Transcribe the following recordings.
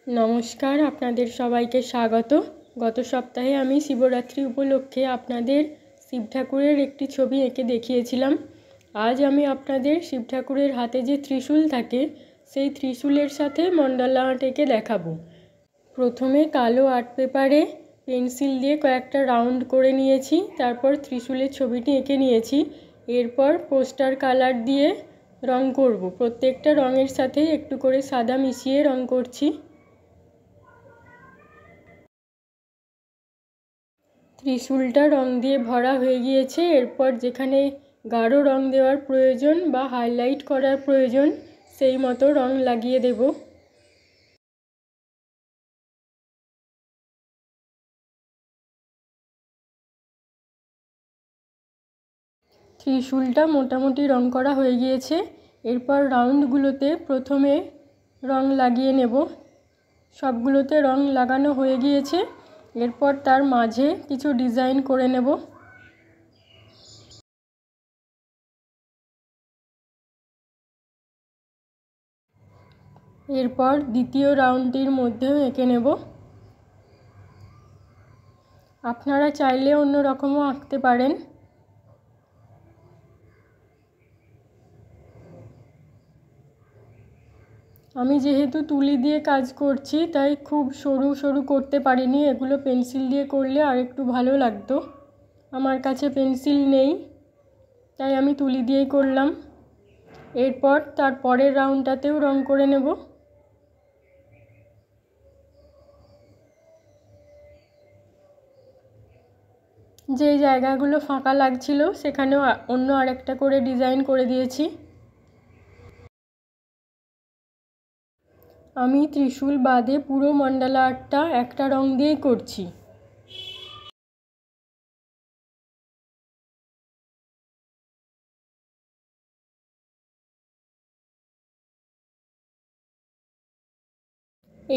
নমস্কার, আপনাদের সবাইকে স্বাগত। গত সপ্তাহে আমি শিবরাত্রি উপলক্ষে আপনাদের শিব ঠাকুরের একটি ছবি এঁকে দেখিয়েছিলাম। আজ আমি আপনাদের শিব ঠাকুরের হাতে যে ত্রিশূল থাকে সেই ত্রিশূলের সাথে মণ্ডলা আর্ট এঁকে দেখাবো। প্রথমে কালো আর্ট পেপারে পেন্সিল দিয়ে কয়েকটা রাউন্ড করে নিয়েছি, তারপর ত্রিশূলের ছবিটি এঁকে নিয়েছি। এরপর পোস্টার কালার দিয়ে রং করব। প্রত্যেকটা রঙের সাথে একটু করে সাদা মিশিয়ে রং করছি। ত্রিশূলটা রং দিয়ে ভরা হয়ে গিয়েছে। এরপর যেখানে গাঢ় রং দেওয়ার প্রয়োজন বা হাইলাইট করার প্রয়োজন সেই মতো রং লাগিয়ে দেব। ত্রিশূলটা মোটামুটি রং করা হয়ে গিয়েছে। এরপর রাউন্ডগুলোতে প্রথমে রং লাগিয়ে নেব। সবগুলোতে রং লাগানো হয়ে গিয়েছে। এরপর তার মাঝে কিছু ডিজাইন করে নেব। এরপর দ্বিতীয় রাউন্ডটির মধ্যেও এঁকে নেব। আপনারা চাইলে অন্য রকমও আঁকতে পারেন। আমি যেহেতু তুলি দিয়ে কাজ করছি তাই খুব সরু সরু করতে পারিনি। এগুলো পেন্সিল দিয়ে করলে আর একটু ভালো লাগতো। আমার কাছে পেন্সিল নেই তাই আমি তুলি দিয়েই করলাম। এরপর তার পরের রাউন্ডটাতেও রং করে নেব। যে জায়গাগুলো ফাঁকা লাগছিল সেখানেও অন্য আরেকটা করে ডিজাইন করে দিয়েছি। আমি ত্রিশূল বাদে পুরো মণ্ডলা আর্টটা একটা রং দিয়েই করছি।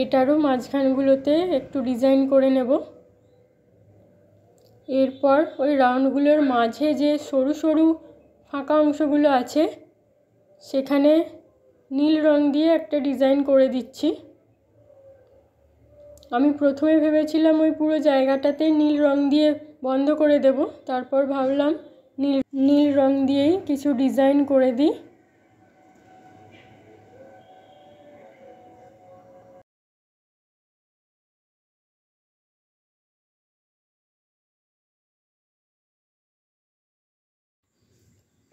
এটারও মাঝখানগুলোতে একটু ডিজাইন করে নেব। এরপর ওই রাউন্ডগুলোর মাঝে যে সরু সরু ফাঁকা অংশগুলো আছে সেখানে নীল রং দিয়ে একটা ডিজাইন করে দিচ্ছি। আমি প্রথমে ভেবেছিলাম ওই পুরো জায়গাটাতে নীল রং দিয়ে বন্ধ করে দেব, তারপর ভাবলাম নীল রং দিয়েই কিছু ডিজাইন করে দিই।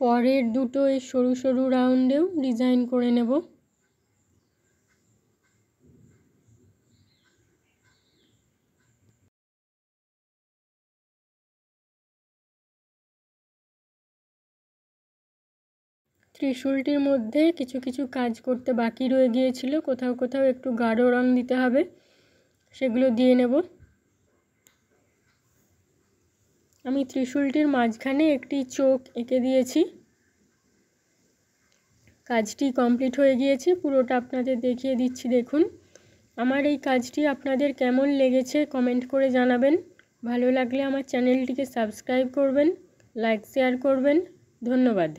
পরের দুটো এই সরু সরু রাউন্ডেও ডিজাইন করে নেব। ত্রিশূলটির মধ্যে কিছু কিছু কাজ করতে বাকি রয়ে গিয়েছিল, কোথাও কোথাও একটু গাঢ় রং দিতে হবে, সেগুলো দিয়ে নেব। আমি ত্রিশূলটির মাঝখানে একটি চোখ এঁকে দিয়েছি। কাজটি কমপ্লিট হয়ে গিয়েছে, পুরোটা আপনাদের দেখিয়ে দিচ্ছি দেখুন। আমার এই কাজটি আপনাদের কেমন লেগেছে কমেন্ট করে জানাবেন। ভালো লাগলে আমার চ্যানেলটিকে সাবস্ক্রাইব করবেন, লাইক শেয়ার করবেন। ধন্যবাদ।